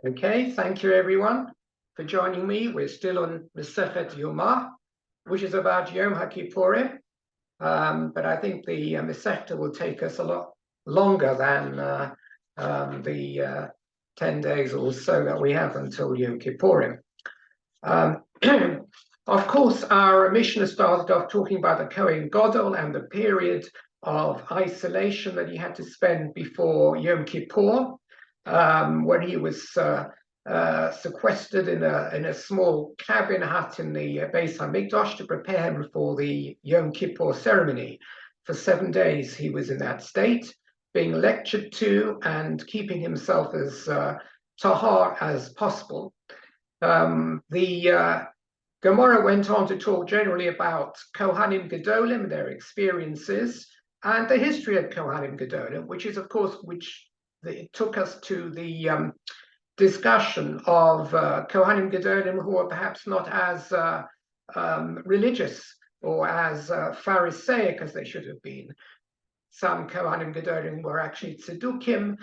Okay, thank you everyone for joining me. We're still on Sept Yoma, which is about Yom HaKippurim, but I think the Masechta will take us a lot longer than the 10 days or so that we have until Yom Kippurim. Of course, our mission started off talking about the Kohen Gadol and the period of isolation that he had to spend before Yom Kippur, when he was sequestered in a small cabin hut in the Beis Hamikdash to prepare him for the Yom Kippur ceremony. For 7 days, he was in that state, being lectured to and keeping himself as tahar as possible. The Gemara went on to talk generally about Kohanim Gedolim, their experiences, and the history of Kohanim Gedolim, which is, of course, it took us to the discussion of Kohanim Gedolim who are perhaps not as religious or as Pharisaic as they should have been. Some Kohanim Gedolim were actually Tzedukim.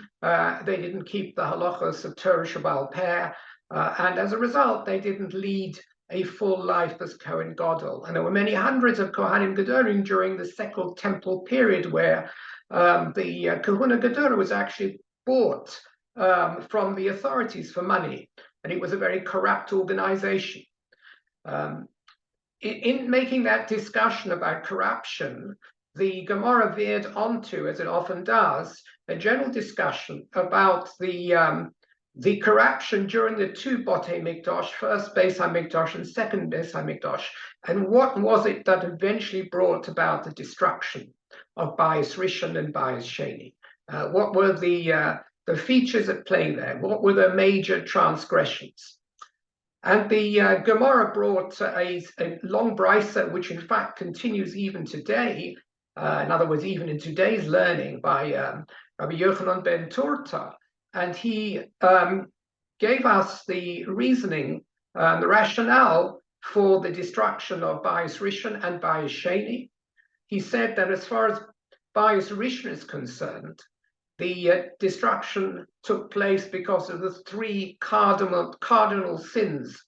They didn't keep the halachos of Torah Shabbal Peh, and as a result, they didn't lead a full life as Kohen Gadol. And there were many hundreds of Kohanim Gedolim during the Second Temple period where the Kahuna Gedolah was actually bought from the authorities for money, and it was a very corrupt organization. In making that discussion about corruption, the Gemara veered onto, as it often does, a general discussion about the corruption during the two Botei Mikdash, first Beis Hamikdash and second Beis Hamikdash, and what was it that eventually brought about the destruction of Bayis Rishon and Bayis Sheni? What were the features at play there? What were the major transgressions? And the Gemara brought a long brisa, which in fact continues even today. In other words, even in today's learning by Rabbi Yochanan ben Turta. And he gave us the reasoning, the rationale for the destruction of Bayis Rishon and Bayis Sheni. He said that as far as Bayis Rishon is concerned, the destruction took place because of the three cardinal sins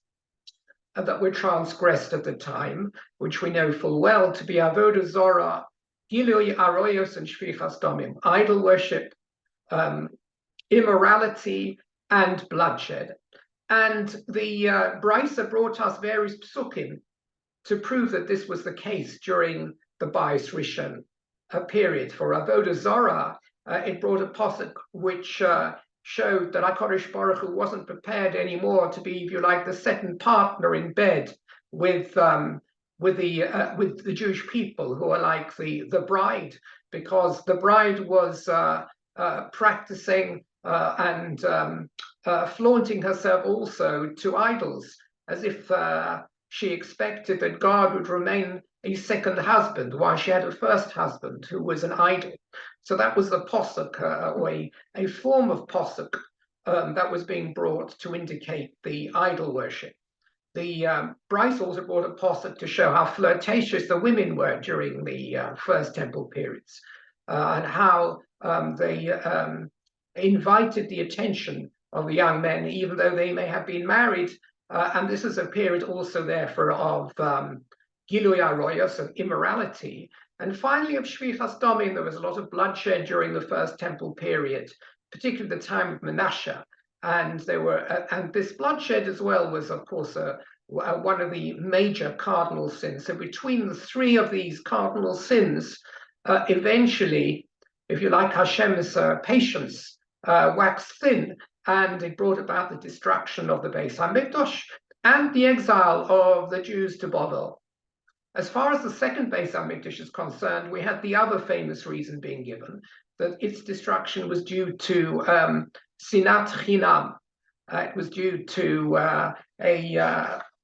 that were transgressed at the time, which we know full well to be Avodah Zorah, Gilui Aroyos, and Shvichas Damim, idol worship, immorality, and bloodshed. And the Brisa brought us various psukim to prove that this was the case during the Bayis Rishon period. For Avodah Zorah, it brought a pasuk which showed that HaKadosh Baruch Hu wasn't prepared anymore to be, if you like, the second partner in bed with the Jewish people who are like the bride, because the bride was practicing and flaunting herself also to idols, as if she expected that God would remain a second husband while she had a first husband who was an idol. So that was the posuk, or a form of posuk that was being brought to indicate the idol worship. The Bryce also brought a posuk to show how flirtatious the women were during the first temple periods, and how they invited the attention of the young men, even though they may have been married. And this is a period also, therefore, of Gilui Aroyos, of immorality. And finally, of Shvichas Damim, there was a lot of bloodshed during the first temple period, particularly the time of Menashe. And and this bloodshed as well was, of course, one of the major cardinal sins. So between the three of these cardinal sins, eventually, if you like, Hashem's patience waxed thin, and it brought about the destruction of the Beis Hamikdash and the exile of the Jews to Babel. As far as the second Beis Hamikdash is concerned, we had the other famous reason being given, that its destruction was due to sinat chinam. It was due to a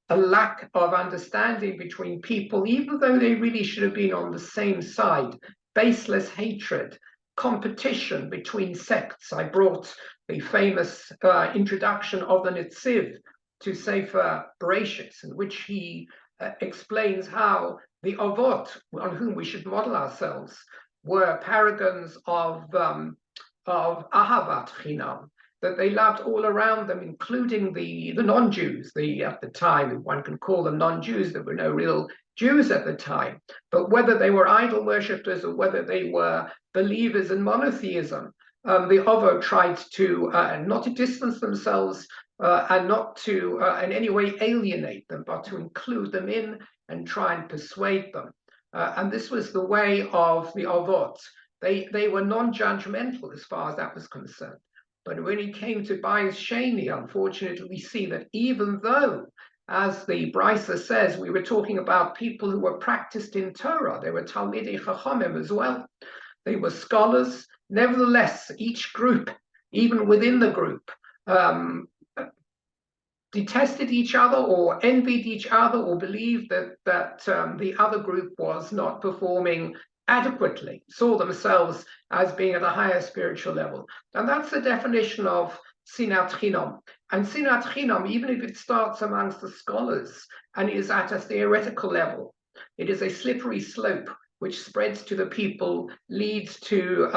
lack of understanding between people, even though they really should have been on the same side. Baseless hatred, competition between sects. I brought the famous introduction of the Netziv to Sefer Bereshis, in which he explains how the Avot, on whom we should model ourselves, were paragons of Ahavat Chinam, that they loved all around them, including the non-Jews. At the time, one can call them non-Jews. There were no real Jews at the time. But whether they were idol worshippers or whether they were believers in monotheism, the Ovo tried to not to distance themselves and not to in any way alienate them, but to include them in and try and persuade them. And this was the way of the Ovot. They were non-judgmental as far as that was concerned. But when it came to Bayis Sheni, unfortunately, we see that even though, as the Brisa says, we were talking about people who were practiced in Torah, they were Talmidei Chachamim as well. They were scholars. Nevertheless, each group, even within the group, detested each other or envied each other or believed that the other group was not performing adequately, saw themselves as being at a higher spiritual level. And that's the definition of Sinat Chinam. And Sinat Chinam, even if it starts amongst the scholars and is at a theoretical level, it is a slippery slope which spreads to the people, leads to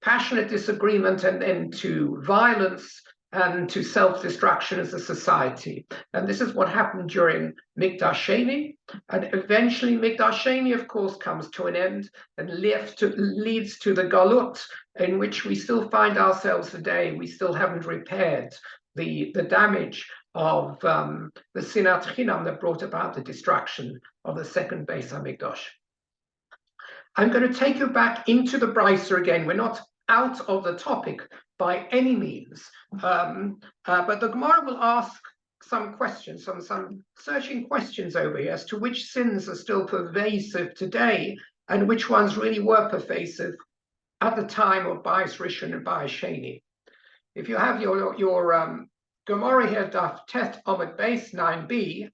passionate disagreement and then to violence and to self-destruction as a society. And this is what happened during Mikdash Sheni. And eventually Mikdash Sheni, of course, comes to an end and leads to the Galut, in which we still find ourselves today. We still haven't repaired the damage of the Sinat Chinam that brought about the destruction of the second Beis HaMikdash. I'm going to take you back into the Brisa again. We're not out of the topic by any means, but the Gemara will ask some questions, some searching questions over here as to which sins are still pervasive today and which ones really were pervasive at the time of Bayis Rishon and Bayis Sheni. If you have your Gemara here, Daf Tet Omid Beis 9b,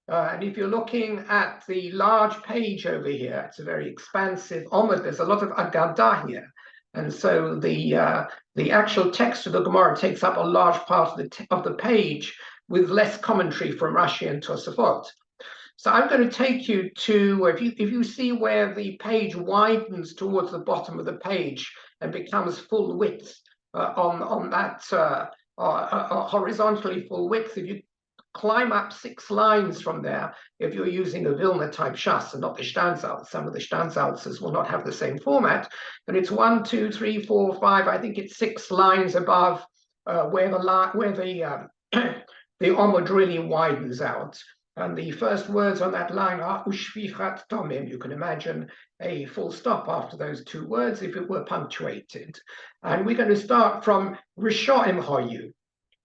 and if you're looking at the large page over here, it's a very expansive Omid. There's a lot of Agadah here. And so the actual text of the Gemara takes up a large part of the page with less commentary from Rashi and Tosafot. So I'm going to take you to, if you see where the page widens towards the bottom of the page and becomes full width on that horizontally full width, if you climb up 6 lines from there, if you're using a Vilna type shas and not the Stanzals. Some of the Stanzals will not have the same format, but it's 1, 2, 3, 4, 5. I think it's 6 lines above where the Omud really widens out. And the first words on that line are Ushfichat Tomim. You can imagine a full stop after those 2 words if it were punctuated. And we're going to start from Rishoim Hoyu.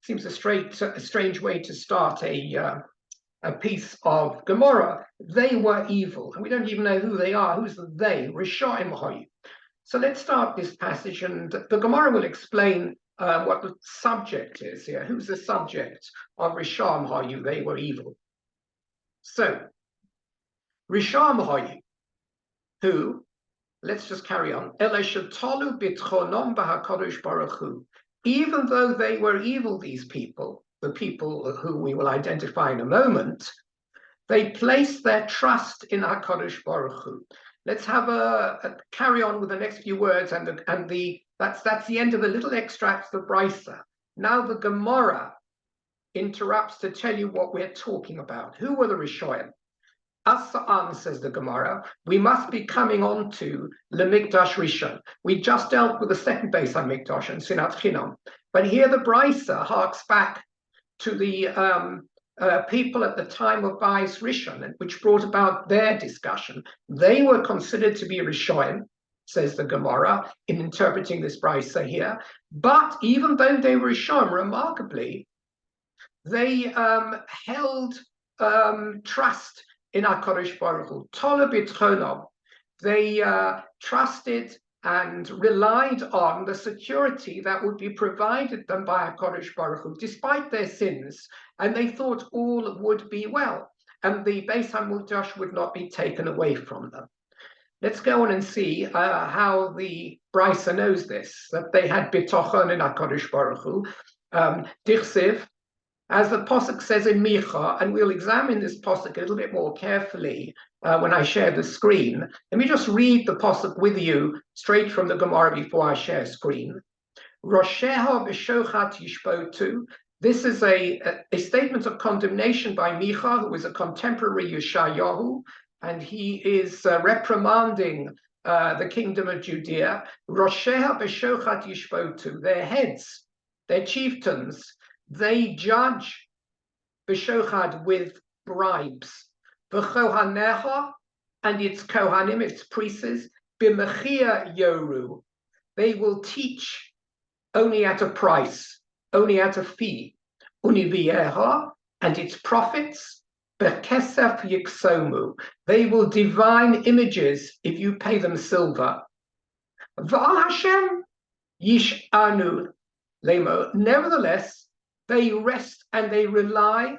Seems a strange way to start a piece of Gemara. They were evil, and we don't even know who they are. Who's the they? Rishoim Hoyu. So let's start this passage, and the Gemara will explain what the subject is here. Who's the subject of Rishoim Hoyu? They were evil. So, Rishoim Hoyu, who, let's just carry on. Ele shetolu bitchonom b'HaKadosh Baruch Hu. Even though they were evil, these people, the people who we will identify in a moment, they placed their trust in HaKadosh Baruch Hu. Let's have a carry on with the next few words, and that's the end of the little extracts of Brisa. Now the Gemara interrupts to tell you what we're talking about. Who were the Rishoyim? Asa'an, says the Gemara, we must be coming on to Lemikdash Rishon. We just dealt with the second Beis HaMikdash and Sinat Chinam. But here the Brisa harks back to the people at the time of Bayis Rishon, which brought about their discussion. They were considered to be Rishoyim, says the Gemara, in interpreting this Brisa here. But even though they were Rishoyim, remarkably, they held trust in HaKadosh Baruch Hu. Tola b'tchonom. They trusted and relied on the security that would be provided them by HaKadosh Baruch Hu, despite their sins, and they thought all would be well, and the Beis HaMikdash would not be taken away from them. Let's go on and see how the Brisa knows this, that they had bitochon in HaKadosh Baruch Hu. Dichsiv, as the Pasuk says in Micha, and we'll examine this Pasuk a little bit more carefully when I share the screen. Let me just read the Pasuk with you straight from the Gemara before I share screen. Rosheha b'shochat yishpotu. This is a statement of condemnation by Micha, who is a contemporary Yeshayahu, and he is reprimanding the kingdom of Judea. Rosheha b'shochat yishpotu. Their heads, their chieftains, they judge b'shochad with bribes. V'chohaneha, and its kohanim, its priests, b'mechia yoru. They will teach only at a price, only at a fee. Univieha, and its prophets, bekesef yiksomu. They will divine images if you pay them silver. V'al Hashem yish'anu lemo. Nevertheless, they rest and they rely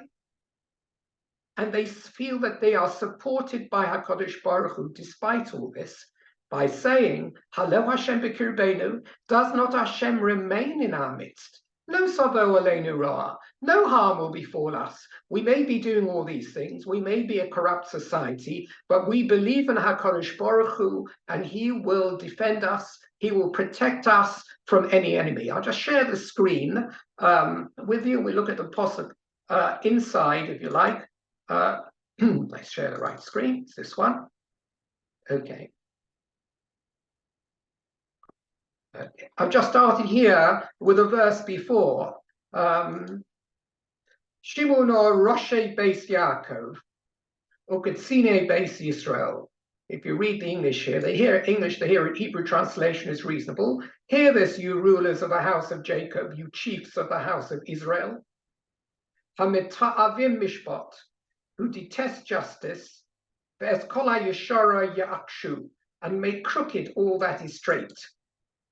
and they feel that they are supported by HaKadosh Baruch Hu despite all this, by saying, Halo Hashem b'kirbeinu, does not Hashem remain in our midst? No savo aleinu ra, no harm will befall us. We may be doing all these things, we may be a corrupt society, but we believe in HaKadosh Baruch Hu, and He will defend us, He will protect us from any enemy. I'll just share the screen with you. We look at the posuk inside, if you like. Let's share the right screen. It's this one. Okay. I've just started here with a verse before. Shimon or Roshei Beis Yaakov, or Katsine Beis Yisrael. If you read the English here, they hear English, they hear Hebrew translation is reasonable. Hear this, you rulers of the house of Jacob, you chiefs of the house of Israel. Hamita'avim mishpat, who detest justice, ve'es kol ha'yeshara ya'akshu, and make crooked all that is straight.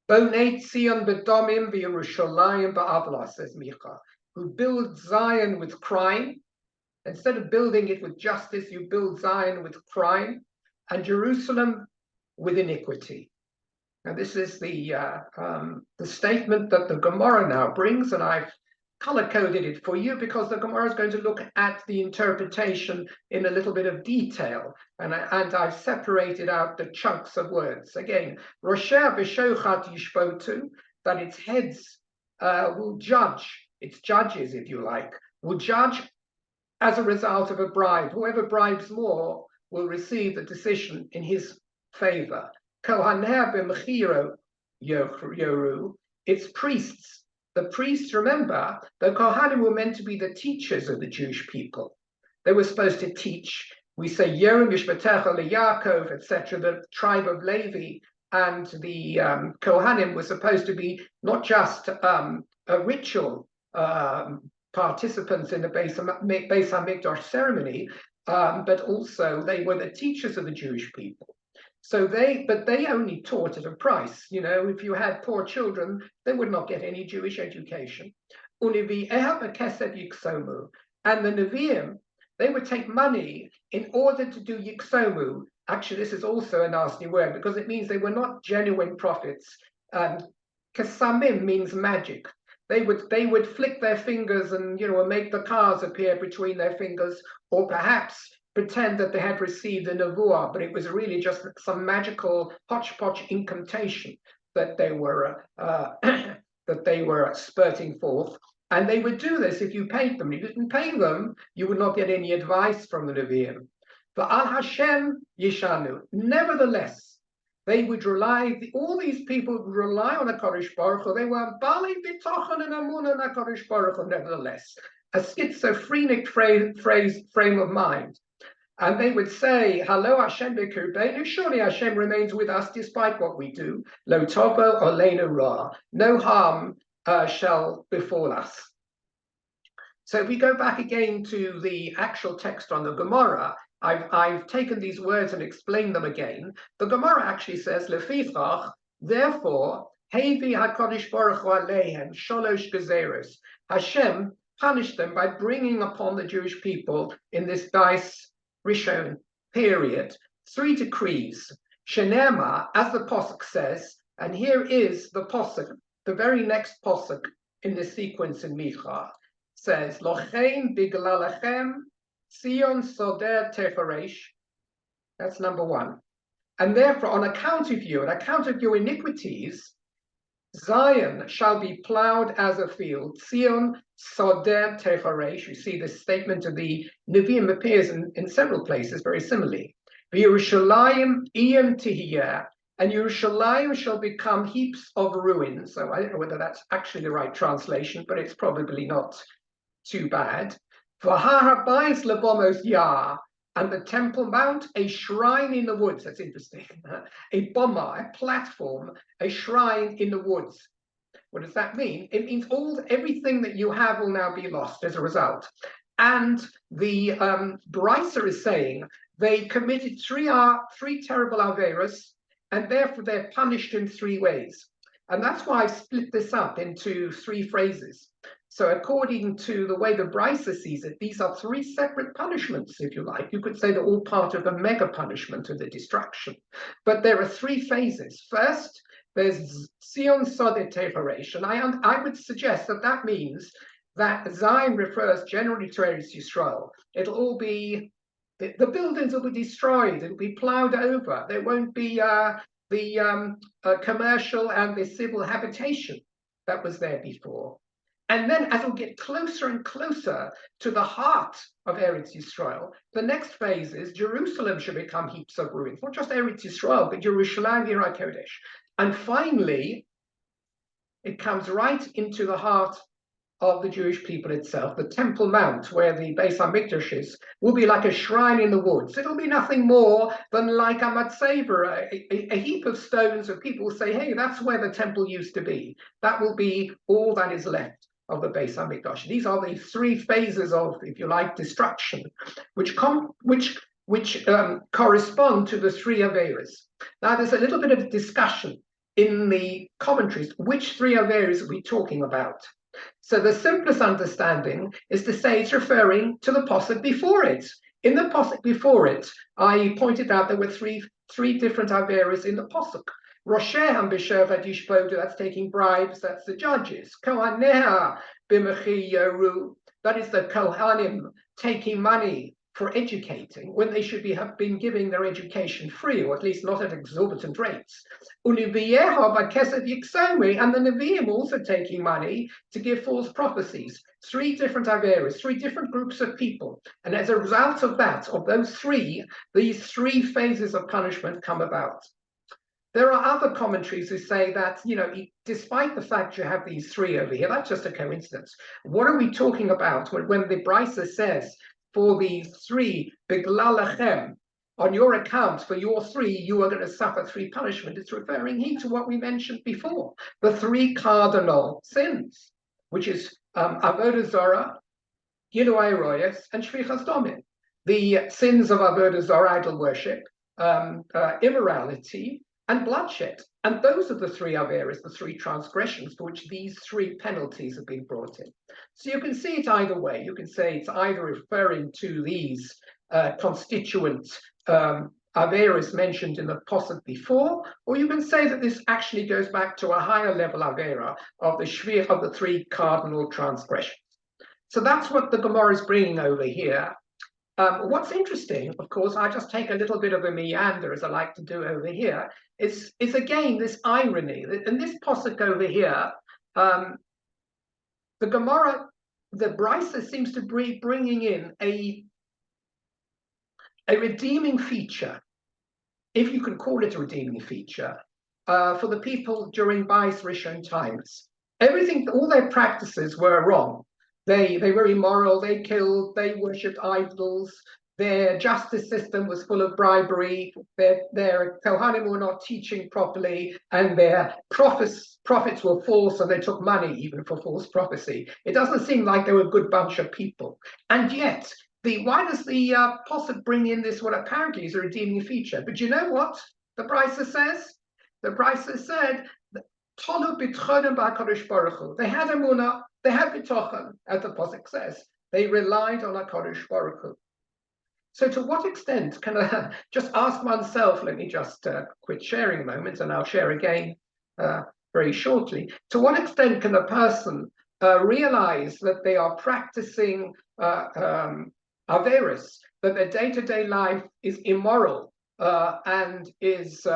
Bonei Tzion b'domim v'Yerushalayim ba'avla, says Micha, who build Zion with crime. Instead of building it with justice, you build Zion with crime, and Jerusalem with iniquity. Now, this is the statement that the Gemara now brings, and I've color-coded it for you because the Gemara is going to look at the interpretation in a little bit of detail, and I've separated out the chunks of words. Again, Rosheh b'shochat yishpotu, that its heads will judge, its judges, if you like, will judge as a result of a bribe. Whoever bribes more will receive the decision in his favor. Kohaneh b'mechiro yoru, its priests. The priests, remember, the Kohanim were meant to be the teachers of the Jewish people. They were supposed to teach. We say Yerim Yishbatecha leYaakov, etc. The tribe of Levi and the Kohanim were supposed to be not just a ritual participants in the Beis HaMikdash ceremony, but also they were the teachers of the Jewish people. So they only taught at a price. You know, if you had poor children, they would not get any Jewish education. And the Nevi'im, they would take money in order to do yiksomu. Actually, this is also a nasty word because it means they were not genuine prophets. Kasamim means magic. They would flick their fingers and, you know, make the cars appear between their fingers, or perhaps pretend that they had received a nevuah, but it was really just some magical hodgepodge incantation that they were spurting forth. And they would do this if you paid them. If you didn't pay them, you would not get any advice from the Nevi'im. V'al Hashem yishanu. Nevertheless, they would rely, all these people would rely on HaKadosh Baruch Hu. They were bali b'tochen and amunah on HaKadosh Baruch Hu, nevertheless. A schizophrenic frame of mind. And they would say, Halo Hashem b'kirbeinu, surely Hashem remains with us despite what we do. Lo tovo oleinu ra, no harm shall befall us. So if we go back again to the actual text on the Gemara, I've taken these words and explained them again. The Gemara actually says, Lefichach, therefore, Hevi HaKadosh Baruch Hu aleihem sholosh gezeros. Hashem punished them by bringing upon the Jewish people in this Dais Rishon period 3 decrees. Shenema, as the posuk says, and here is the posuk, the very next posuk in the sequence in Micha, says, Lochein biglalechem Sion soder teferesh. That's number 1. And therefore, on account of you, on account of your iniquities, Zion shall be plowed as a field. Zion sodem techaresh. You see this statement of the Nevi'im appears in several places very similarly. Yerushalayim iyam tihiyah, and Yerushalayim shall become heaps of ruins. So I don't know whether that's actually the right translation, but it's probably not too bad. V'harabayis lebomos yah, and the Temple Mount, a shrine in the woods. That's interesting. A boma, a platform, a shrine in the woods. What does that mean? It means everything that you have will now be lost as a result. And the Brisa is saying they committed three terrible averas, and therefore they're punished in three ways. And that's why I've split this up into three phrases. So according to the way the Brisa sees it, these are three separate punishments, if you like. You could say they're all part of the mega punishment of the destruction. But there are three phases. First, there's Zion Sodeh Techaresh, and I would suggest that that means that Zion refers generally to Eretz Yisrael. It'll all be, the buildings will be destroyed, it'll be plowed over. There won't be the commercial and the civil habitation that was there before. And then as we'll get closer and closer to the heart of Eretz Yisrael, the next phase is Jerusalem should become heaps of ruins, not just Eretz Yisrael, but Yerushalayim Yirah Kodesh. And finally, it comes right into the heart of the Jewish people itself. The Temple Mount, where the Beis HaMikdash is, will be like a shrine in the woods. It'll be nothing more than like a matzever, a heap of stones, and people will say, hey, that's where the temple used to be. That will be all that is left of the Beis HaMikdash. These are the three phases of, if you like, destruction, which correspond to the three averas. Now, there's a little bit of discussion in the commentaries. Which three averas are we talking about? So the simplest understanding is to say it's referring to the posuk before it. In the posuk before it, I pointed out there were three different averas in the posuk. Roshehem b'shevet yishpodu, that's taking bribes, that's the judges. Kohaneha b'mechi yoru, that is the Kohanim taking money for educating when they should have been giving their education free, or at least not at exorbitant rates. Uliviyeha b'kesed yiksomi, and the Nevi'im also taking money to give false prophecies. Three different averas, three different groups of people. And as a result of that, of those three, these three phases of punishment come about. There are other commentaries who say that, despite the fact you have these three over here, that's just a coincidence. What are we talking about when the Brisa says, for the three, biglalachem, on your account, for your three, you are going to suffer three punishment? It's referring here to what we mentioned before, the three cardinal sins, which is Avodah Zarah, Gilui Royes, and Shvichas Domim. The sins of Avodah Zarah, idol worship, immorality, and bloodshed. And those are the three averas, the three transgressions for which these three penalties have been brought in. So you can see it either way. You can say it's either referring to these constituent averas mentioned in the posuk before, or you can say that this actually goes back to a higher level avera of the shvir of the three cardinal transgressions. So that's what the Gemara is bringing over here. What's interesting, of course, I just take a little bit of a meander, as I like to do over here, is again this irony. In this posuk over here, the Gemara, the Brisa seems to be bringing in a redeeming feature, if you can call it a redeeming feature, for the people during Bais Rishon times. Everything, all their practices were wrong. They were immoral, they killed, they worshipped idols, their justice system was full of bribery, their Kohanim were not teaching properly, and their prophets were false, and they took money even for false prophecy. It doesn't seem like they were a good bunch of people. And yet, why does the posuk bring in this, what apparently is a redeeming feature? But you know what the Brisa says? The Brisa said, Tolu b'tchonim b'HaKadosh Baruch Hu. They had emunah, they had bitochen, as the posuk says. They relied on HaKadosh Baruch Hu. So to what extent can I just ask oneself, let me just quit sharing a moment, and I'll share again very shortly. To what extent can a person realize that they are practicing averis, that their day-to-day life is immoral and is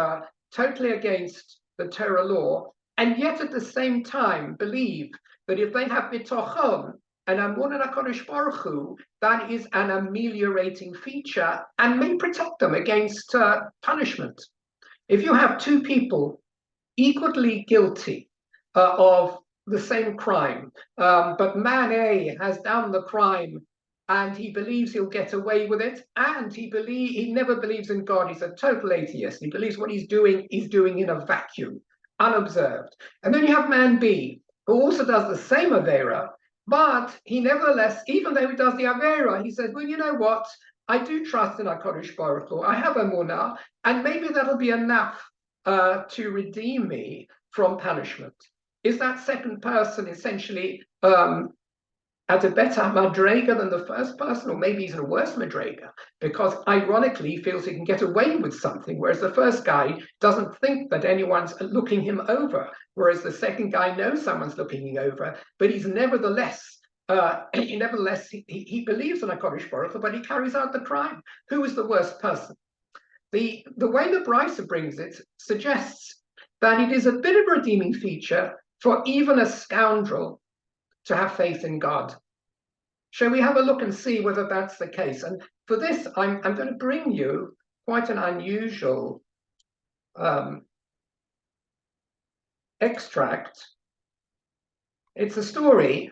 totally against the Torah law, and yet at the same time believe that if they have bitochon and amun HaKadosh Baruch Hu, that is an ameliorating feature and may protect them against punishment. If you have two people equally guilty of the same crime, but man A has done the crime and he believes he'll get away with it, and he never believes in God. He's a total atheist. He believes what he's doing in a vacuum, unobserved. And then you have man B, who also does the same avera, but he nevertheless, even though he does the avera, he says, well, you know what? I do trust in HaKadosh Baruch Hu. I have emunah, and maybe that'll be enough to redeem me from punishment. Is that second person essentially at a better madrega than the first person, or maybe he's in a worse madrega, because ironically he feels he can get away with something, whereas the first guy doesn't think that anyone's looking him over, whereas the second guy knows someone's looking him over, but he's nevertheless he believes in a HaKadosh Baruch Hu, but he carries out the crime. Who is the worst person? The way the Brisa brings it suggests that it is a bit of a redeeming feature for even a scoundrel to have faith in God. Shall we have a look and see whether that's the case? And for this, I'm going to bring you quite an unusual extract. It's a story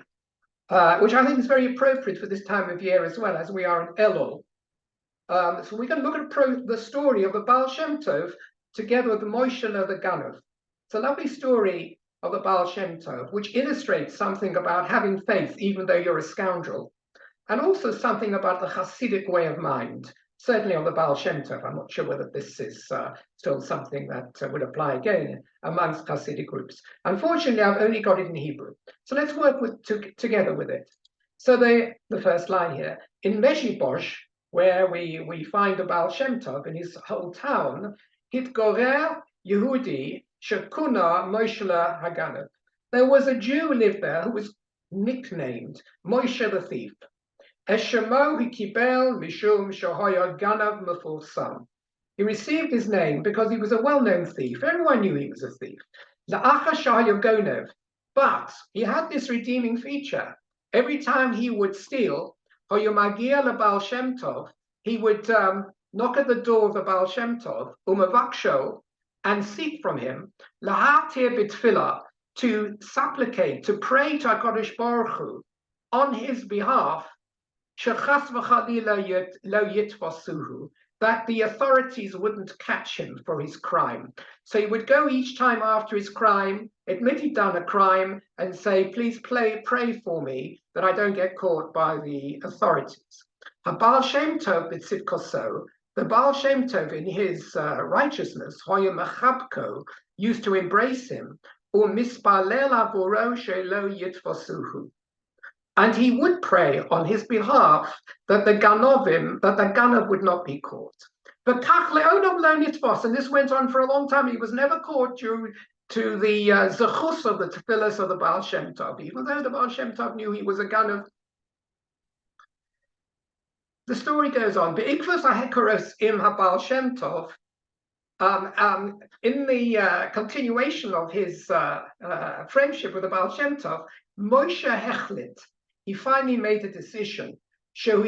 which I think is very appropriate for this time of year as well, as we are in Elul. So we're going to look at the story of the Baal Shem Tov together with the Moshe the Ganav. It's a lovely story of the Baal Shem Tov, which illustrates something about having faith, even though you're a scoundrel, and also something about the Hasidic way of mind, certainly of the Baal Shem Tov. I'm not sure whether this is still something that would apply again amongst Hasidic groups. Unfortunately, I've only got it in Hebrew. So let's work together with it. So the first line here, in Meshibosh, where we find the Baal Shem Tov in his whole town, Hitgorer Yehudi Shekuna Moshe Haganav. There was a Jew who lived there who was nicknamed Moshe the Thief. Eshemo Hikibel Mishum Shohoya Ganav Mefursam. He received his name because he was a well-known thief. Everyone knew he was a thief. La'acha Shohoya Gonev. But he had this redeeming feature. Every time he would steal, Hoyomagia le Baal Shem Tov, he would knock at the door of the Baal Shem Tov, umavaksho, and seek from him, lahatir bitfilah, to supplicate, to pray to HaKadosh Baruch Hu on his behalf, shechas v'chalila lo yitvasuhu, that the authorities wouldn't catch him for his crime. So he would go each time after his crime, admit he'd done a crime, and say, please pray for me that I don't get caught by the authorities. Baal Shem Tov b'tzidkoso, the Baal Shem Tov in his righteousness, hoya mechabko, used to embrace him, or mispalel avoro shelo yitvasuhu. And he would pray on his behalf that the Ganav would not be caught. But and this went on for a long time. He was never caught due to the zechus of the tefillas of the Baal Shem Tov, even though the Baal Shem Tov knew he was a Ganav. The story goes on. Be'ikvus hahekoros im haBaal Shem Tov, in the continuation of his friendship with the Baal Shem Tov, Moshe hechlit, he finally made a decision. From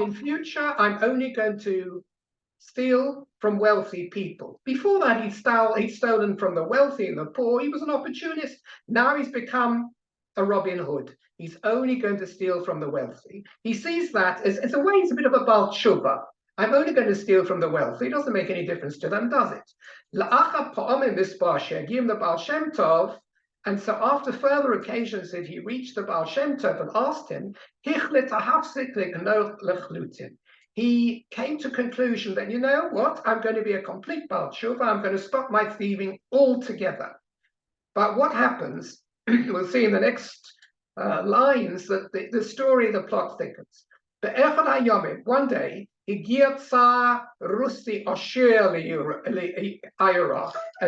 in future, I'm only going to steal from wealthy people. Before that, he'd stolen from the wealthy and the poor. He was an opportunist. Now he's become a Robin Hood. He's only going to steal from the wealthy. He sees that as a way, it's a bit of a Baal Tshuva. I'm only going to steal from the wealthy. It doesn't make any difference to them, does it? La'acha pa'omim misbasher, give him the Baal Shem Tov. And so after further occasions that he reached the Baal Shem Tov and asked him, he came to conclusion that, you know what, I'm going to be a complete Baal Tshuva, I'm going to stop my thieving altogether. But what happens, we'll see in the next lines, that the story, the plot thickens. One day, a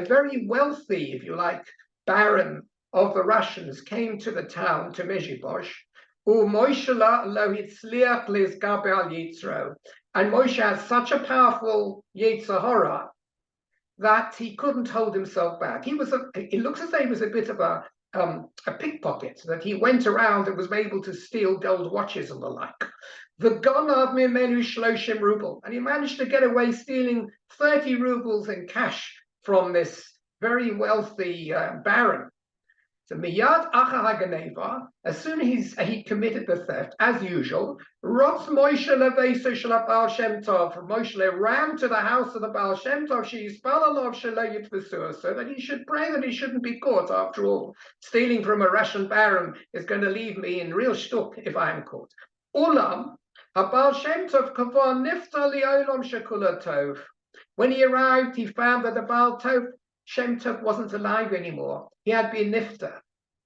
very wealthy, if you like, baron of the Russians came to the town, to Meshibosh, and Moshe has such a powerful Yetzer Hara that he couldn't hold himself back. It looks as though he was a bit of a pickpocket, that he went around and was able to steal gold watches and the like. The Gonav Mimenu Shloshim ruble, and he managed to get away stealing 30 rubles in cash from this very wealthy baron. So Miyad Acha Haganeva, as soon as he committed the theft, as usual, Rotz Moshe Leveso Shel Baal Shem Tov, Moshe ran to the house of the Baal Shem Tov, so that he should pray that he shouldn't be caught. After all, stealing from a Russian baron is going to leave me in real shtuk if I am caught. Ulam, Baal Shem Tov Kavon Nifta Liolam Shekula Tov. When he arrived, he found that the Baal Shem Tov wasn't alive anymore. He had been nifta.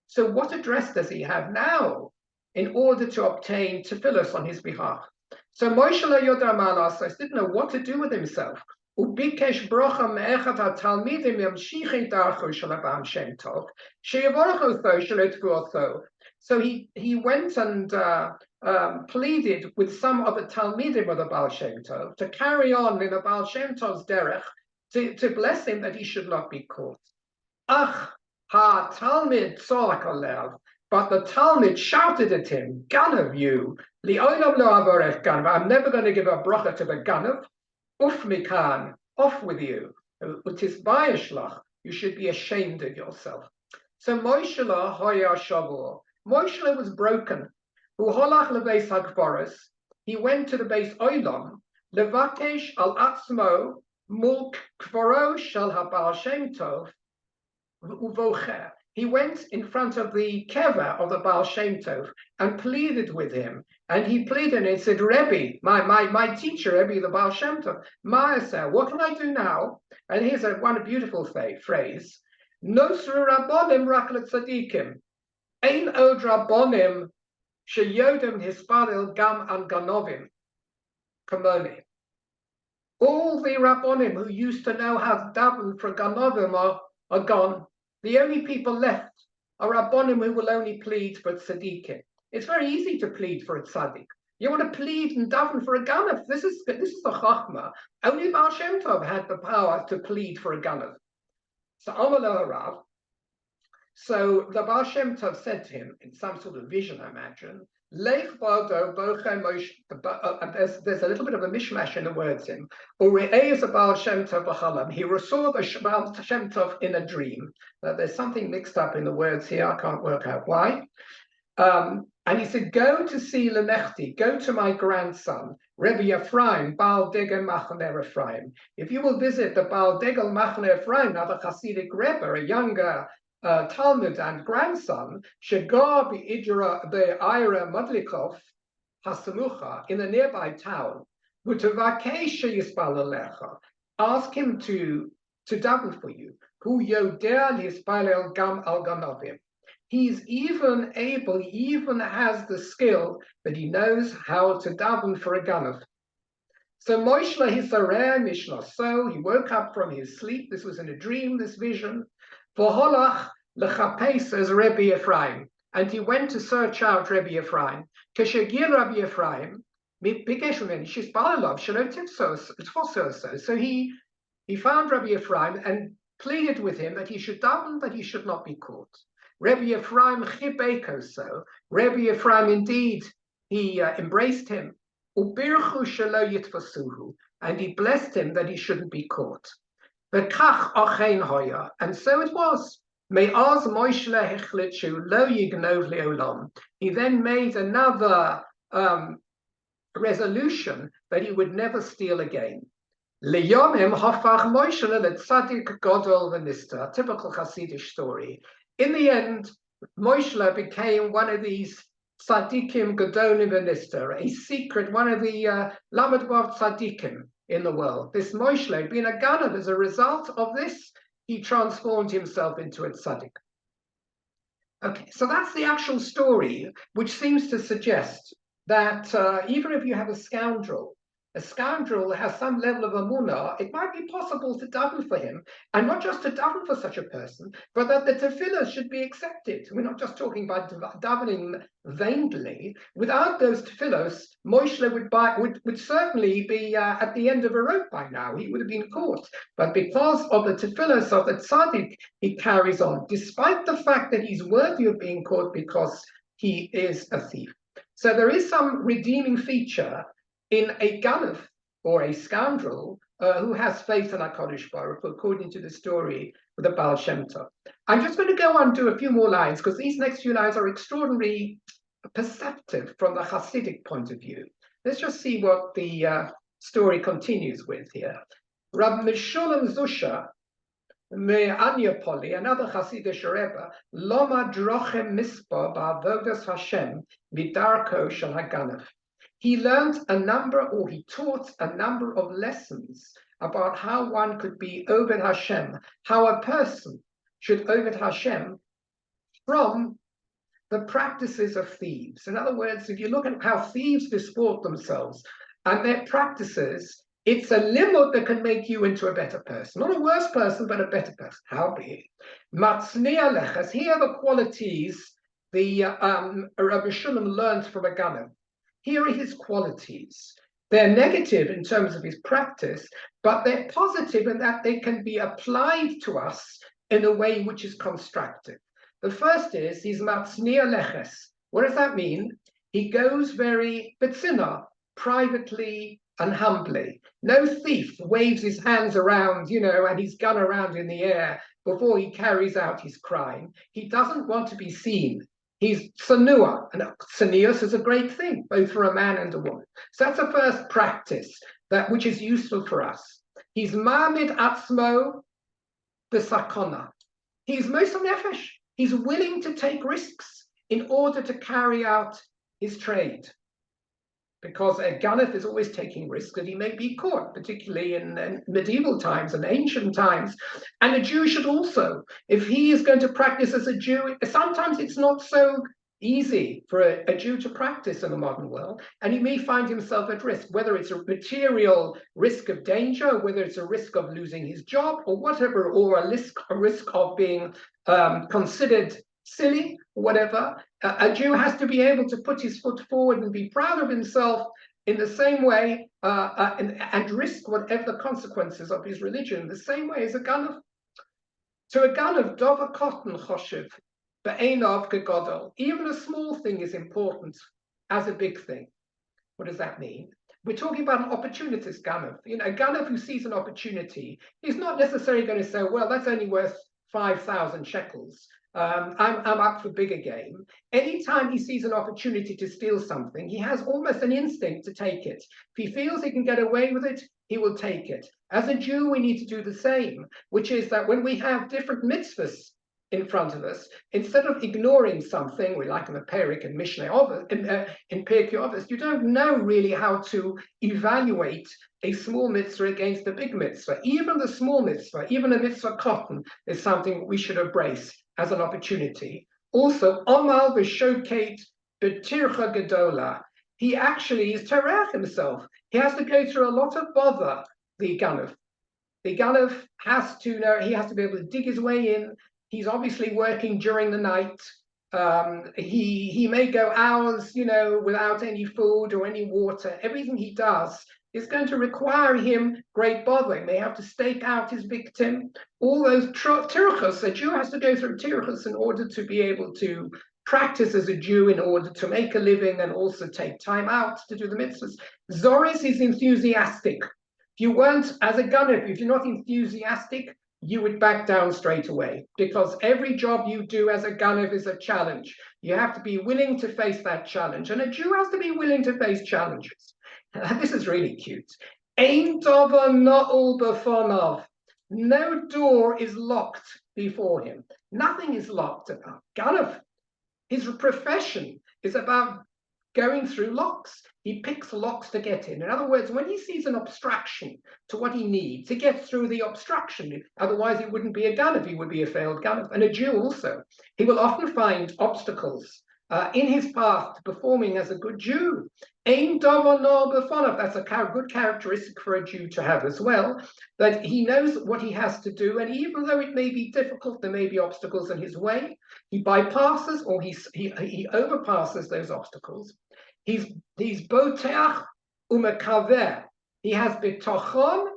So what address does he have now in order to obtain tefillos on his behalf? So Moshe Yoda Malas didn't know what to do with himself. Ubikesh brocha me'echat ha'talmidim yamshichin darcho shel Baal Shem Tov sheyavorach otho shelo tfuotho. So he went and pleaded with some of the talmidim of the Baal Shem Tov to carry on in the Baal Shem Tov's derech, to bless him that he should not be caught. Ach, ha Talmud tzorach alev, but the Talmud shouted at him, Ganav you, li'olam lo avorech ganav, I'm never going to give a bracha to the Ganav, uf mikan, off with you, utisbayashlach, you should be ashamed of yourself. So Moshe hoya shavur, Moshe was broken, uholach lebeis hagvaros, he went to the base olam, levakesh al atzmo, Mulk Kvoro Shel HaBaal Shem Tov Uvocher. He went in front of the kever of the Baal Shem Tov and pleaded with him. And he pleaded and said, Rebbe, my teacher, Rebbe, the Baal Shem Tov, Ma'aseh, what can I do now? And here's one beautiful phrase. Nosru Rabbonim Raklet Tzadikim. Ein od Rabbonim Sheyodem Hisparil Gam An Ganovim. Kamoni. All the Rabbonim who used to know how to daven for Ganovim are gone. The only people left are Rabbonim who will only plead for Tzadikim. It's very easy to plead for a Tzadik. You want to plead and daven for a Ganav. This is the Chachma. Only Baal Shem Tov had the power to plead for a Ganav. So Amalo Harav. So the Baal Shem Tov said to him, in some sort of vision, I imagine, there's a little bit of a mishmash in the words in. He saw the Baal Shem Tov in a dream. There's something mixed up in the words here. I can't work out why. And he said, go to see Lenechti, go to my grandson, Rebbe Ephraim, Baal Degel Machane Ephraim. If you will visit the Baal Degel Machane Ephraim, now the Hasidic Rebbe, a younger Talmud and grandson, Shegar Be'idra Be'ira Madlikov Hasamucha, in a nearby town, ask him to daven for you. Hu Yoder Lispalel Gam Al Ganovim. He's even able, he even has the skill that he knows how to daven for a ganav. So Moshe Hisareh Mishnah. So he woke up from his sleep. This was in a dream, this vision. V'holach lechapes as Rebbe Ephraim, and he went to search out Rebbe Ephraim. Keshegir Rebbe Ephraim, so he found Rebbe Ephraim and pleaded with him that he should daven, that he should not be caught. Rebbe Ephraim chibeko, so Rebbe Ephraim indeed he embraced him, ubirchu shelo yitfasuhu, and he blessed him that he shouldn't be caught. V'kach ochein hoya, and so it was. Me'az Moshe hechlitshu lo yignov leolam. He then made another resolution that he would never steal again. Leyomim hafach Moshe le'tzadik gadol v'nista. Typical Hasidic story. In the end, Moshe became one of these tzadikim gadolim v'nista, a secret, one of the lamadvav tzadikim in the world. This Moshe, being a ganav, as a result of this, he transformed himself into a tzaddik. Okay, so that's the actual story, which seems to suggest that even if you have a scoundrel a scoundrel has some level of emunah, it might be possible to daven for him, and not just to daven for such a person, but that the tefillah should be accepted. We're not just talking about davening vainly. Without those tefillos, Moshe would certainly be at the end of a rope by now. He would have been caught. But because of the tefillos of the tzaddik, he carries on, despite the fact that he's worthy of being caught because he is a thief. So there is some redeeming feature in a ganav, or a scoundrel, who has faith in HaKadosh Baruch Hu, according to the story with the Baal Shem Tov. I'm just going to go on and do a few more lines, because these next few lines are extraordinarily perceptive from the Hasidic point of view. Let's just see what the story continues with here. Rab Meshulam Zusha, Me'anyapoli, another Hasidic Rebbe, Loma Drochem Mispa Ba'avodas Hashem Midarko Shel HaGanav. He learned he taught a number of lessons about how one could be Oved Hashem, how a person should Oved Hashem from the practices of thieves. In other words, if you look at how thieves disport themselves and their practices, it's a limud that can make you into a better person. Not a worse person, but a better person. Howbeit, Matzniya Leches, here are the qualities the Rabbi Shulam learned from a ganav. Here are his qualities. They're negative in terms of his practice, but they're positive in that they can be applied to us in a way which is constructive. The first is he's matzniya leches. What does that mean? He goes very betzina, privately and humbly. No thief waves his hands around, and his gun around in the air before he carries out his crime. He doesn't want to be seen. He's tsanua, and tzanius is a great thing, both for a man and a woman. So that's the first practice which is useful for us. He's ma'amid atzmo b'sakona. He's moser nefesh. He's willing to take risks in order to carry out his trade. Because a ganav is always taking risks that he may be caught, particularly in medieval times and ancient times. And a Jew should also, if he is going to practice as a Jew, sometimes it's not so easy for a Jew to practice in the modern world, and he may find himself at risk, whether it's a material risk of danger, whether it's a risk of losing his job, or whatever, or a risk of being considered silly, whatever. A Jew has to be able to put his foot forward and be proud of himself in the same way, and risk whatever the consequences of his religion, the same way as a ganav. To a ganav, dova cotton choshev, be'enov gegodol. Even a small thing is important as a big thing. What does that mean? We're talking about an opportunist ganav. A ganav who sees an opportunity, he's not necessarily going to say, well, that's only worth 5,000 shekels. I'm up for bigger game. Anytime he sees an opportunity to steal something, he has almost an instinct to take it. If he feels he can get away with it, he will take it. As a Jew, we need to do the same, which is that when we have different mitzvahs in front of us, instead of ignoring something, we like in the Perik and Mishnah in Pirkei Avos, you don't know really how to evaluate a small mitzvah against a big mitzvah. Even the small mitzvah, even a mitzvah cotton, is something we should embrace as an opportunity. Also, Omal v'shokate b'tircha gedola. He actually is terach himself. He has to go through a lot of bother, the ganav. The ganav has to know, he has to be able to dig his way in. He's obviously working during the night. He may go hours, without any food or any water. Everything he does is going to require him great bother. He may have to stake out his victim. All those tirchos, a Jew has to go through tirchos in order to be able to practice as a Jew, in order to make a living and also take time out to do the mitzvahs. Zoris is enthusiastic. If you weren't, as a ganav, if you're not enthusiastic, you would back down straight away, because every job you do as a ganav is a challenge. You have to be willing to face that challenge, and a Jew has to be willing to face challenges. This is really cute. Ein dover na'ul b'fonov. No door is locked before him. Nothing is locked about ganav. His profession is about going through locks. He picks locks to get in. In other words, when he sees an obstruction to what he needs, he gets through the obstruction. Otherwise, he wouldn't be a ganav. He would be a failed ganav. And a Jew also. He will often find obstacles in his path to performing as a good Jew. Ein davar no b'fanav. That's a good characteristic for a Jew to have as well, that he knows what he has to do, and even though it may be difficult, there may be obstacles in his way, he bypasses or he overpasses those obstacles. He's boteach umekaver. He has bitochon,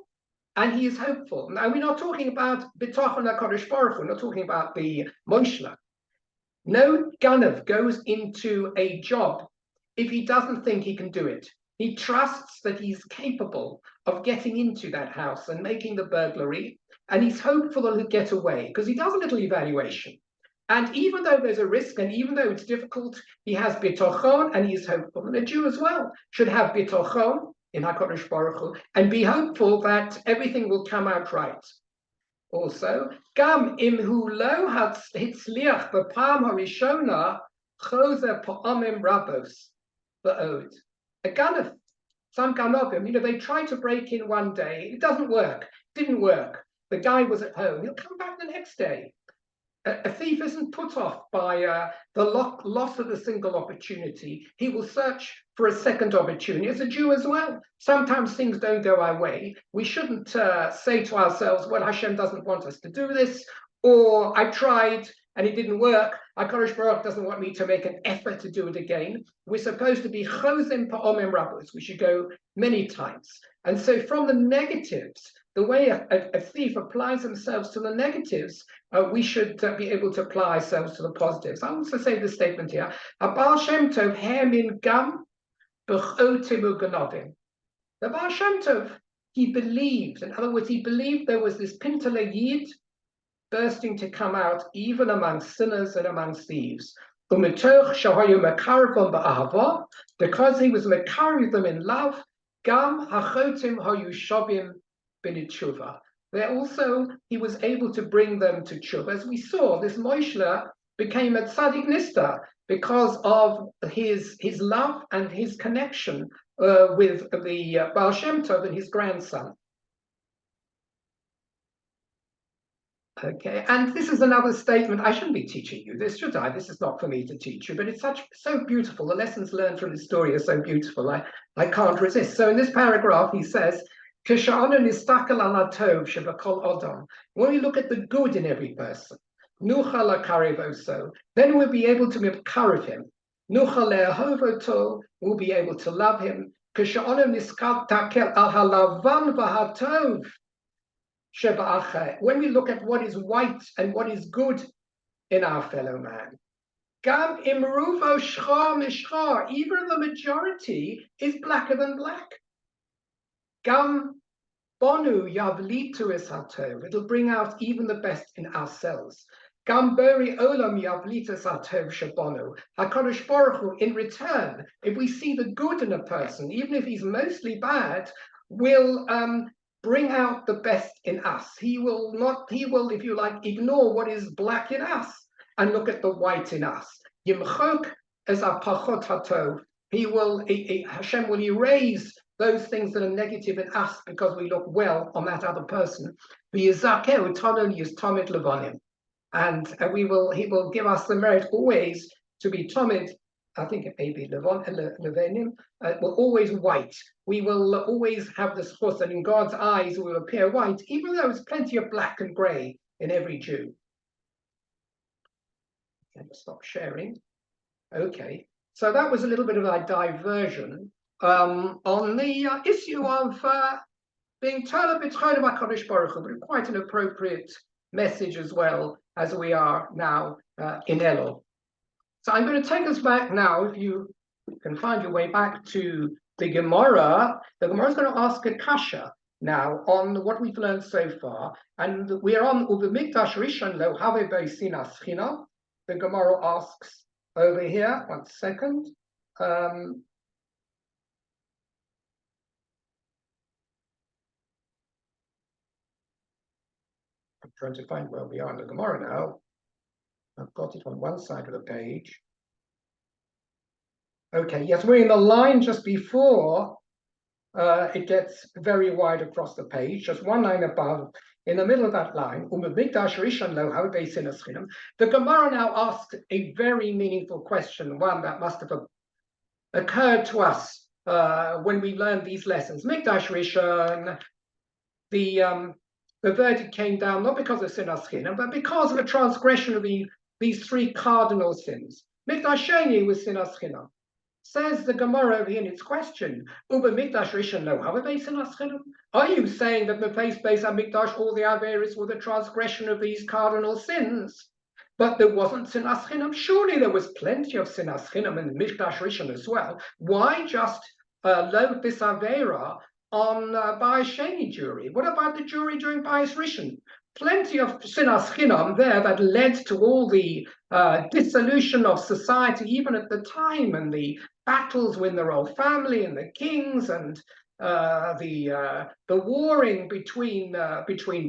and he is hopeful. Now, we're not talking about bitochon HaKadosh Baruch Hu, we're not talking about the Moshla. No Ganav goes into a job if he doesn't think he can do it. He trusts that he's capable of getting into that house and making the burglary, and he's hopeful that he'll get away because he does a little evaluation. And even though there's a risk, and even though it's difficult, he has bitochon and he's hopeful. And a Jew as well should have bitochon in HaKadosh Baruch Hu and be hopeful that everything will come out right. Also, Gam imhu lo hitzliach b'pam harishona chozer pa'amim rabos ba'od. A ganef, some ganovim, they try to break in one day, it doesn't work, didn't work. The guy was at home, he'll come back the next day. A thief isn't put off by the loss of a single opportunity. He will search for a second opportunity. As a Jew as well, sometimes things don't go our way. We shouldn't say to ourselves, well, Hashem doesn't want us to do this, or I tried and it didn't work. HaKadosh Baruch doesn't want me to make an effort to do it again. We're supposed to be chozim pa'omim rabos. We should go many times. And so from the negatives, the way a thief applies themselves to the negatives, we should be able to apply ourselves to the positives. I also say this statement here: the Baal Shem Tov, he believed. In other words, he believed there was this Pintele Yid bursting to come out even among sinners and among thieves. Because he was mekariv them in love, gam hachotim hayu shabim b'nitshuva. There also, he was able to bring them to tshuva. As we saw, this Moshla became a tzaddik nista because of his love and his connection with the Baal Shem Tov and his grandson. Okay, and this is another statement. I shouldn't be teaching you this, should I? This is not for me to teach you, but it's so beautiful. The lessons learned from this story are so beautiful. I can't resist. So in this paragraph, he says, when we look at the good in every person, then we'll be able to mekarev him. We'll be able to love him. When we look at what is white and what is good in our fellow man, even the majority is blacker than black. It'll bring out even the best in ourselves. HaKadosh Baruch Hu, in return, if we see the good in a person, even if he's mostly bad, will bring out the best in us. He will, if you like, ignore what is black in us and look at the white in us. Yimchok as a pachot hatov. Hashem will erase those things that are negative in us because we look well on that other person. And he will give us the merit always to be tomid. I think it may be levenim. Will always white. We will always have the schos, and in God's eyes we will appear white, even though there's plenty of black and grey in every Jew. Okay, stop sharing. Okay, so that was a little bit of a diversion on the issue of being Tola B'Tchona HaKadosh Baruch Hu, but quite an appropriate message as well as we are now in Elul. So I'm going to take us back now, if you can find your way back to the Gemara. The Gemara is going to ask a kasha now on what we've learned so far. And we are on Ubimikdash Rishon Lo Have Beisinas China. The Gemara asks over here, 1 second. I'm trying to find where we are in the Gemara now. I've got it on one side of the page. Okay, yes, we're in the line just before it gets very wide across the page, just one line above. in the middle of that line, the Gemara now asks a very meaningful question, one that must have occurred to us when we learned these lessons. Mikdash Rishon, the verdict came down not because of sinas chinam, but because of a transgression of these three cardinal sins. Mikdash Sheni was sinas chinam. Says the Gemara over here in its question, Uber Mikdash Rishon lo have sinas chinam? Are you saying that the place Beis HaMikdash, all the Averis were the transgression of these cardinal sins? But there wasn't sinas chinam. Surely there was plenty of sinas chinam in the Mikdash Rishon as well. Why just load this Avera on Bayis Sheni jury? What about the jury during Bayis Rishon? Plenty of sinas chinam there that led to all the dissolution of society, even at the time, and the battles within the royal family and the kings, and the warring between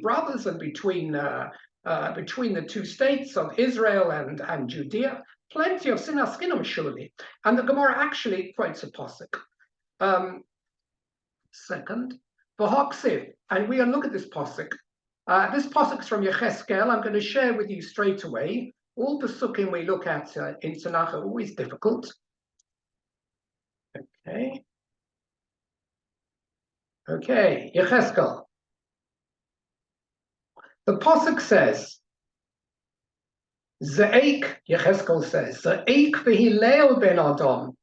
brothers and between the two states of Israel and Judea. Plenty of sinas chinam, surely. And the Gemara actually quotes a pasuk. Second, V'hoksiv, and we will look at this pasuk. This pasuk is from Yecheskel. I'm going to share with you straight away. All the pasukim we look at in Tanakh are always difficult. Okay, Yecheskel. The pasuk says, Ze'ek, Yecheskel says, Ze'ek v'hilel ben Adam.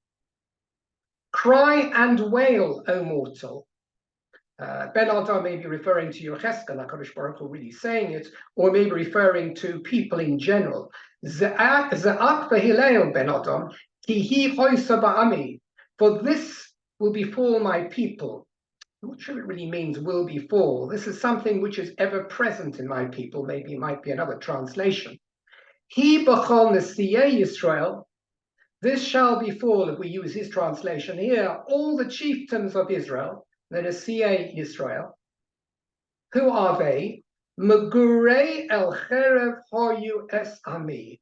Cry and wail, O mortal. Ben Adam may be referring to Yecheskel, HaKadosh Baruch Hu really saying it, or maybe referring to people in general. Ze'ak v'hilel ben Adam, ki hi choysa ba'ami. For this will befall my people. I'm not sure it really means will befall. This is something which is ever present in my people. Maybe it might be another translation. He b'chol nesiyei Yisrael. This shall befall, if we use his translation here, all the chieftains of Israel, the nesiyei Yisrael. Who are they? Megurei el cherev hoyu es ami.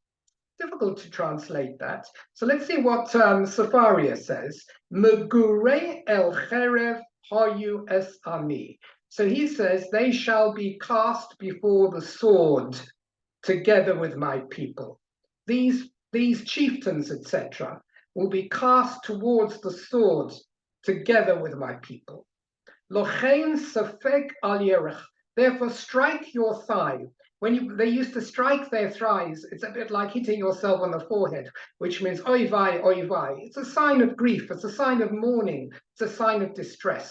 Difficult to translate that. So let's see what Safaria says. Megurei el cherev hoyu es ami. So he says, they shall be cast before the sword together with my people. These chieftains, etc., will be cast towards the sword together with my people. Lochein safek al yerech. Therefore, strike your thigh. They used to strike their thighs, it's a bit like hitting yourself on the forehead, which means oy vay, oy vay. It's a sign of grief, it's a sign of mourning, it's a sign of distress.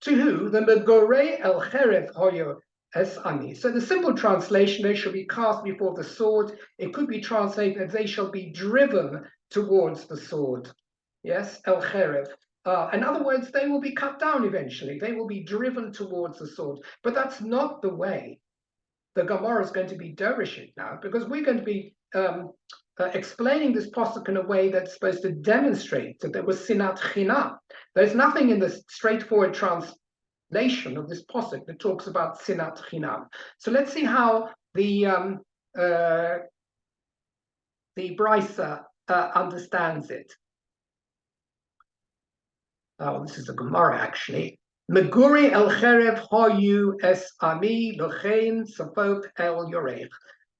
To who? The megorei el cherev hoyo es ani. So the simple translation, they shall be cast before the sword. It could be translated, they shall be driven towards the sword. Yes, el cherev. In other words, they will be cut down eventually. They will be driven towards the sword. But that's not the way the Gemara is going to be derishing now, because we're going to be explaining this pasuk in a way that's supposed to demonstrate that there was sinat chinam. There's nothing in the straightforward translation of this pasuk that talks about sinat chinam. So let's see how the Brisa understands it. Oh, this is the Gemara actually. Meguri el cherev hoyu es ami lochein safok el yorech.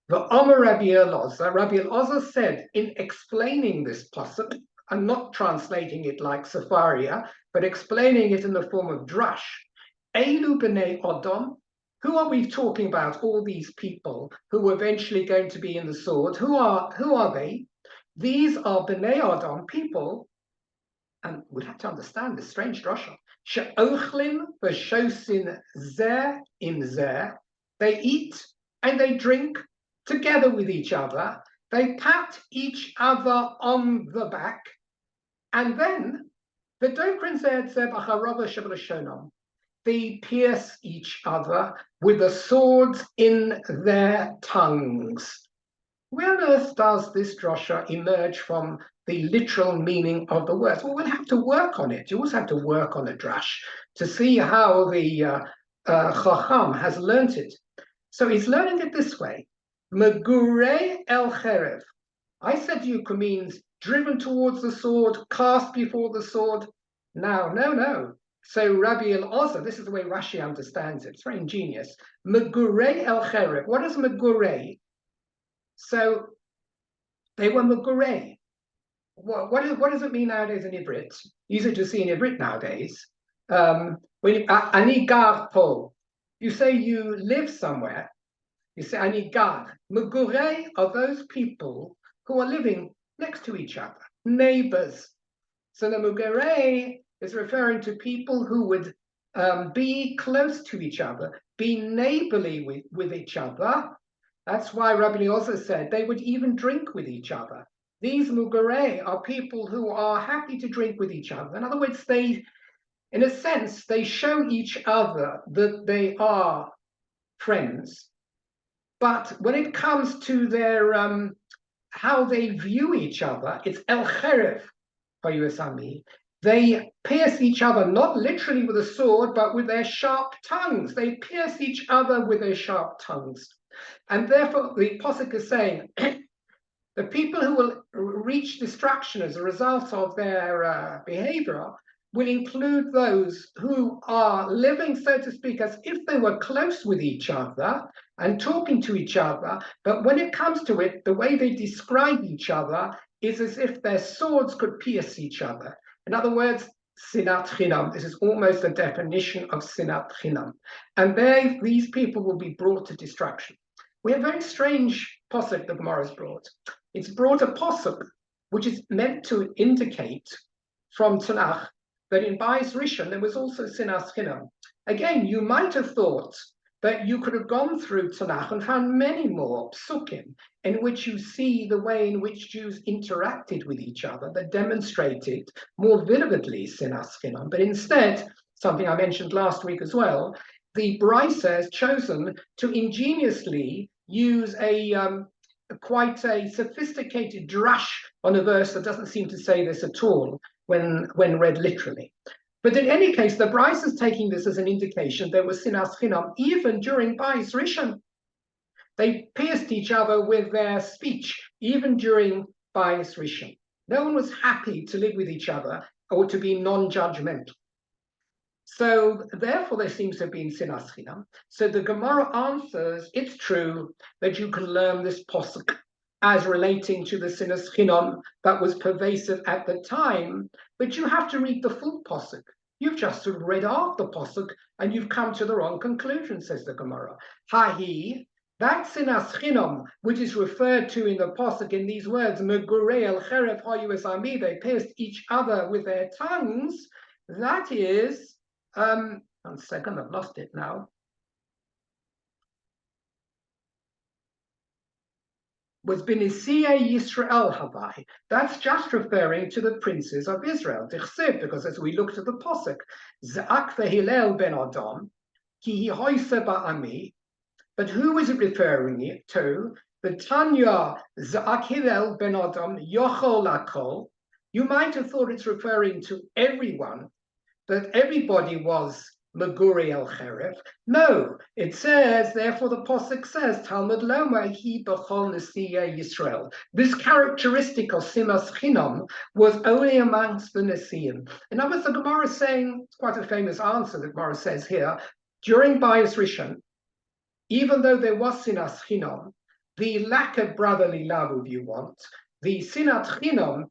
The Omer Rabbi Elazar said in explaining this pasuk, and not translating it like Safaria, but explaining it in the form of drush. Elu b'nei Odom. Who are we talking about? All these people who are eventually going to be in the sword. Who are they? These are b'nei Odom, people. And we'd have to understand this strange drasha. She'ochlim v'shosin zeh im zeh. They eat and they drink together with each other. They pat each other on the back. And then, they pierce each other with the swords in their tongues. Where on earth does this drasha emerge from the literal meaning of the words? Well, we'll have to work on it. You always have to work on a drash to see how the Chacham has learnt it. So he's learning it this way. Megurei el cherev. I said yuka means driven towards the sword, cast before the sword. Now, no. So Rabbi Elazar, this is the way Rashi understands it. It's very ingenious. Megurei el chereb. What is megurei? So they were megurei. What does it mean nowadays in Ivrit? Easy to see in Ivrit nowadays. When ani gar po, you say you live somewhere. You say ani gar. Megurei are those people who are living next to each other, neighbors. So the megurei is referring to people who would be close to each other, be neighborly with each other. That's why Rabbi also said they would even drink with each other. These mugurei are people who are happy to drink with each other. In other words, they, in a sense, they show each other that they are friends. But when it comes to their how they view each other, it's el cheref, they pierce each other, not literally with a sword, but with their sharp tongues. They pierce each other with their sharp tongues. And therefore, the Pasuk is saying, the people who will reach destruction as a result of their behavior will include those who are living, so to speak, as if they were close with each other and talking to each other. But when it comes to it, the way they describe each other is as if their swords could pierce each other. In other words, sinat chinam. This is almost a definition of sinat chinam. And these people will be brought to destruction. We have a very strange posuk that Gemara has brought. It's brought a posuk which is meant to indicate from Tanakh that in Bais Rishon there was also sinas chinam. Again, you might have thought that you could have gone through Tanakh and found many more psukim in which you see the way in which Jews interacted with each other that demonstrated more vividly sinas chinam. But instead, something I mentioned last week as well, the Brisa has chosen to ingeniously use quite a sophisticated drush on a verse that doesn't seem to say this at all when read literally. But in any case, the Brisa is taking this as an indication there was sinas chinam even during Bais Rishon. They pierced each other with their speech even during Bais Rishon. No one was happy to live with each other or to be non-judgmental. So therefore, there seems to have been sinas chinam. So the Gemara answers, it's true that you can learn this posuk as relating to the sinas chinam that was pervasive at the time, but you have to read the full posuk. You've just sort of read half the posuk and you've come to the wrong conclusion, says the Gemara. Hahi, that sinas chinam, which is referred to in the posuk in these words, megurei el cheref hayu es ami, they pierced each other with their tongues, that is, 1 second, I've lost it now. Was B'Nisiyei Yisrael Havai. That's just referring to the princes of Israel. Because as we looked at the posuk, Za'ak v'Hillel ben Adam, ki hoise ba'ami. But who is it referring it to? The Tanya Za'ak Hillel ben Adam yochol lakol. You might have thought it's referring to everyone, that everybody was Meguri el Cheref. No, it says, therefore the Pasuk says, Talmud Loma hi b'chol Nesiyei Yisrael. This characteristic of sinas chinam was only amongst the Nesiyim. In other words, the Gemara is saying, it's quite a famous answer the Gemara says here, during Bais Rishon, even though there was sinas chinam, the lack of brotherly love, if you want, the sinat chinam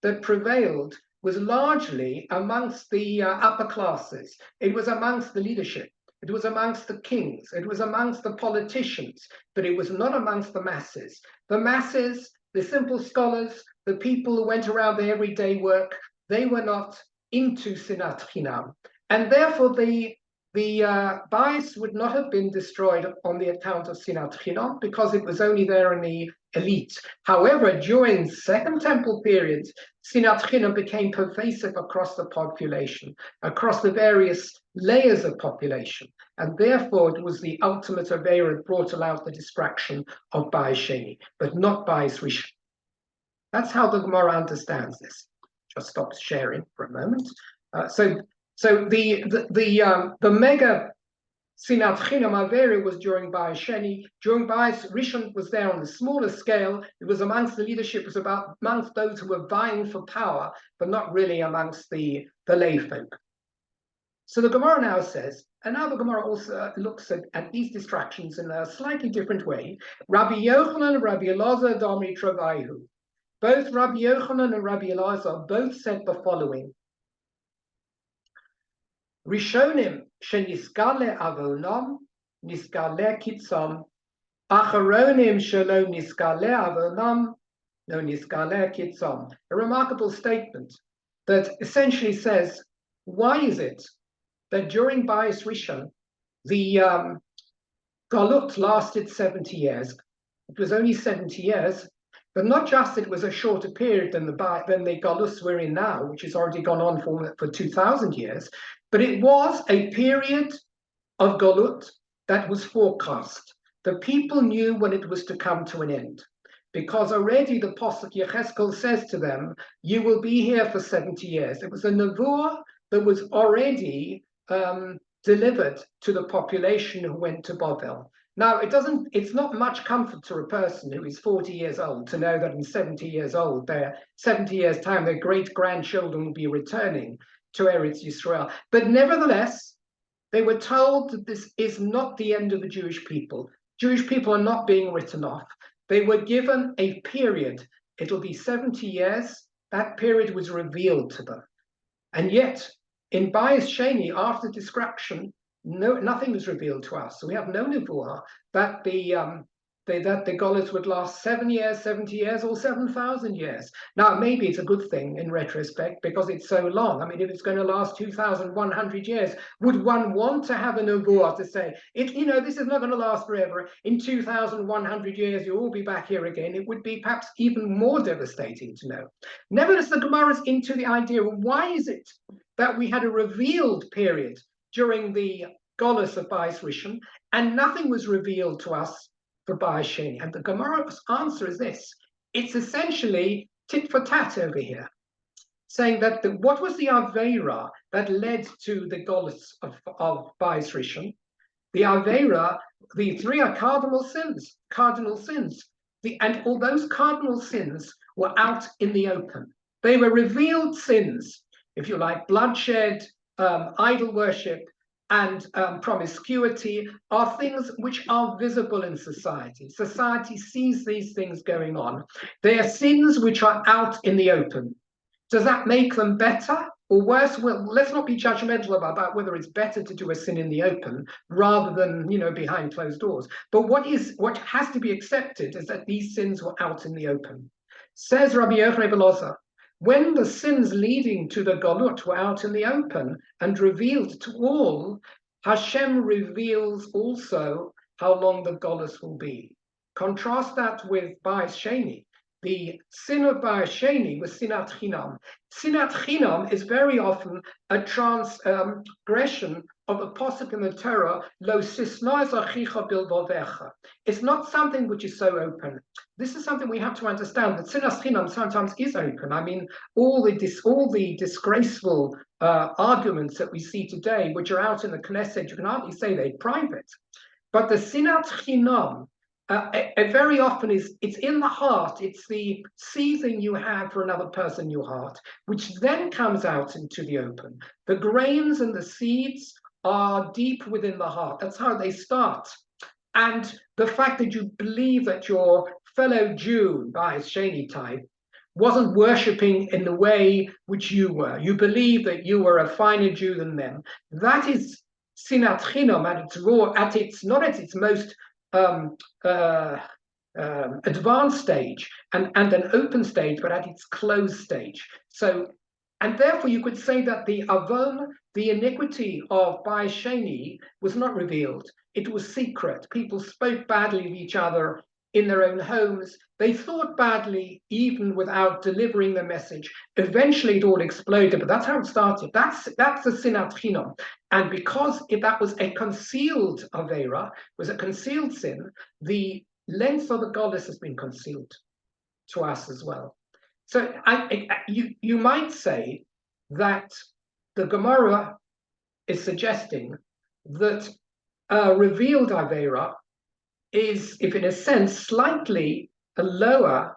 that prevailed was largely amongst the upper classes. It was amongst the leadership. It was amongst the kings. It was amongst the politicians, but it was not amongst the masses. The masses, the simple scholars, the people who went around their everyday work, they were not into sinat chinam. And therefore, the bias would not have been destroyed on the account of sinat chinam because it was only there in the elite. However, during Second Temple period, sinat chinam became pervasive across the population, across the various layers of population, and therefore it was the ultimate avera that brought about the destruction of Bais Sheni, but not Bais Rishon. That's how the Gemara understands this. Just stop sharing for a moment. So the mega sinat chinam avera was during Bais Sheni. During Bais Rishon was there on the smaller scale. It was amongst the leadership. It was amongst those who were vying for power, but not really amongst the lay folk. So the Gemara now says, and now the Gemara also looks at these distractions in a slightly different way. Rabbi Yochanan and Rabbi Elazar Dami Travaihu. Both Rabbi Yochanan and Rabbi Elazar both said the following. Rishonim sheniskale avonam niskale kitzam. Acharonim shelo niskale avonam no niskale kitzam. A remarkable statement that essentially says, why is it that during Bayis Rishon, the Galut lasted 70 years? It was only 70 years, but not just it was a shorter period than the Galus we're in now, which has already gone on for 2,000 years, but it was a period of Galut that was forecast. The people knew when it was to come to an end, because already the Pasuk Yecheskel says to them, you will be here for 70 years. It was a nevuah that was already delivered to the population who went to Babel. Now, it's not much comfort to a person who is 40 years old to know that in 70 years old, 70 years' time, their great-grandchildren will be returning to Eretz Yisrael. But nevertheless, they were told that this is not the end of the Jewish people. Jewish people are not being written off. They were given a period. It'll be 70 years. That period was revealed to them. And yet, in Bayis Sheni, after destruction, nothing was revealed to us. So we have no nevuah that the Golas would last 7 years, 70 years, or 7,000 years. Now, maybe it's a good thing in retrospect because it's so long. I mean, if it's going to last 2,100 years, would one want to have a nevuah to say, this is not going to last forever. In 2,100 years, you'll all be back here again. It would be perhaps even more devastating to know. Nevertheless, the Gemara is into the idea of why is it that we had a revealed period during the Golas of Bayis Rishon, and nothing was revealed to us for Bayis Sheni. And the Gemara's answer is this. It's essentially tit for tat over here, saying that what was the Aveira that led to the Golas of Bayis Rishon? The Aveira, the three are cardinal sins. And all those cardinal sins were out in the open. They were revealed sins, if you like. Bloodshed, idol worship, and promiscuity are things which are visible in society. Society sees these things going on. They are sins which are out in the open. Does that make them better or worse? Well, let's not be judgmental about whether it's better to do a sin in the open rather than, behind closed doors. But what has to be accepted is that these sins were out in the open. Says Rabbi Yochanan ben Elazar, when the sins leading to the Galut were out in the open and revealed to all, Hashem reveals also how long the Galus will be. Contrast that with Bayis Sheni. The sin of Bayis Sheni was sinat chinam. Sinat chinam is very often a transgression of a pasuk in the Torah, lo sisnaz achicha bilvavecha. It's not something which is so open. This is something we have to understand, that sinat chinam sometimes is open. I mean, all the disgraceful arguments that we see today, which are out in the Knesset, you can hardly say they're private. But the sinat chinam, it very often it's in the heart. It's the seething you have for another person in your heart, which then comes out into the open. The grains and the seeds are deep within the heart. That's how they start. And the fact that you believe that your fellow Jew, Bayis Sheni type, wasn't worshipping in the way which you were. You believe that you were a finer Jew than them. That is sinat chinam at its raw, not at its most advanced stage and an open stage, but at its closed stage. So, and therefore you could say that the avon, the iniquity of Bayis Sheni, was not revealed. It was secret. People spoke badly of each other in their own homes. They thought badly even without delivering the message. Eventually it all exploded, but that's how it started. That's the sinat chinam. And because that was a concealed Aveira, was a concealed sin, the length of the Goddess has been concealed to us as well. So you might say that the Gemara is suggesting that revealed Aveira is, if in a sense, slightly lower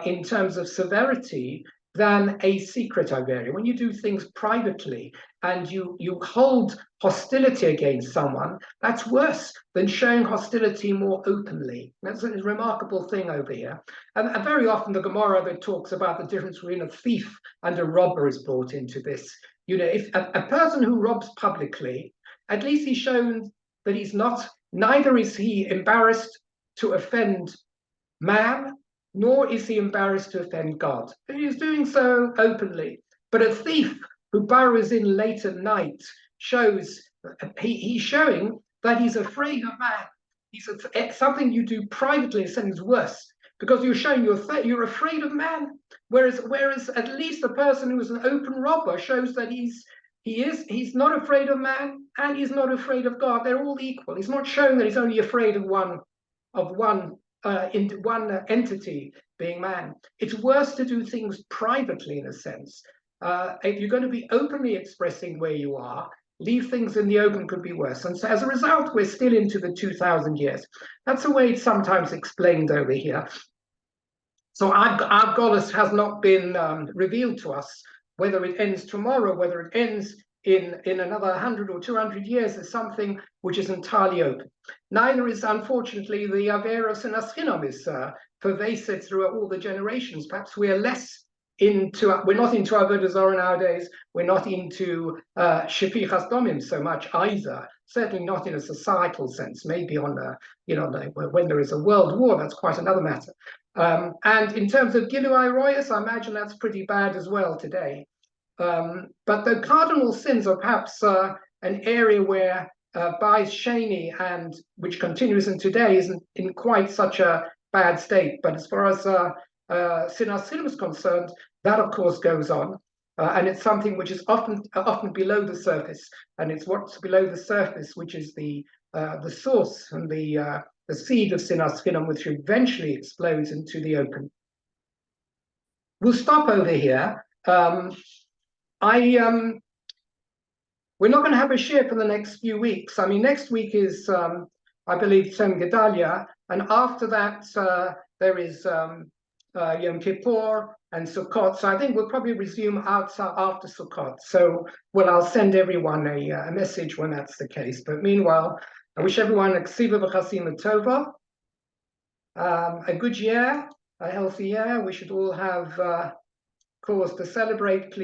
in terms of severity than a secret Iberia. When you do things privately and you hold hostility against someone, that's worse than showing hostility more openly. That's a remarkable thing over here. And very often the Gemara that talks about the difference between a thief and a robber is brought into this. You know, if a person who robs publicly, at least he's shown that he's not, neither is he embarrassed to offend man, nor is he embarrassed to offend God. He's doing so openly. But a thief who burrows in late at night shows, he's showing that he's afraid of man. Something you do privately is something worse, because you're showing you're afraid of man. Whereas at least the person who is an open robber shows that he's not afraid of man and he's not afraid of God. They're all equal. He's not showing that he's only afraid of one entity being man. It's worse to do things privately, in a sense. If you're going to be openly expressing where you are, leave things in the open could be worse. And so as a result, we're still into the 2000 years. That's the way it's sometimes explained over here. So our Goddess has not been revealed to us. Whether it ends tomorrow, whether it ends in another 100 or 200 years, is something which is entirely open. Neither is, unfortunately, the Averos and Aschinam is pervasive throughout all the generations. Perhaps we're not into Avodah Zarah nowadays. We're not into Shefichas Domim so much either. Certainly not in a societal sense. Maybe on when there is a world war, that's quite another matter. And in terms of Gilui Royas, I imagine that's pretty bad as well today. But the cardinal sins are perhaps an area where Bais Sheni, and which continues in today, isn't in quite such a bad state. But as far as Sinas Chilim is concerned, that of course goes on, and it's something which is often below the surface, and it's what's below the surface which is the source and the seed of Sinas Chilim, which eventually explodes into the open. We'll stop over here. We're not going to have a share for the next few weeks. I mean, next week is, I believe, Tzom Gedalia, and after that there is Yom Kippur and Sukkot. So I think we'll probably resume after Sukkot. So, well, I'll send everyone a message when that's the case. But meanwhile, I wish everyone a Ksiva v'Chasima Tova, a good year, a healthy year. We should all have cause to celebrate, please.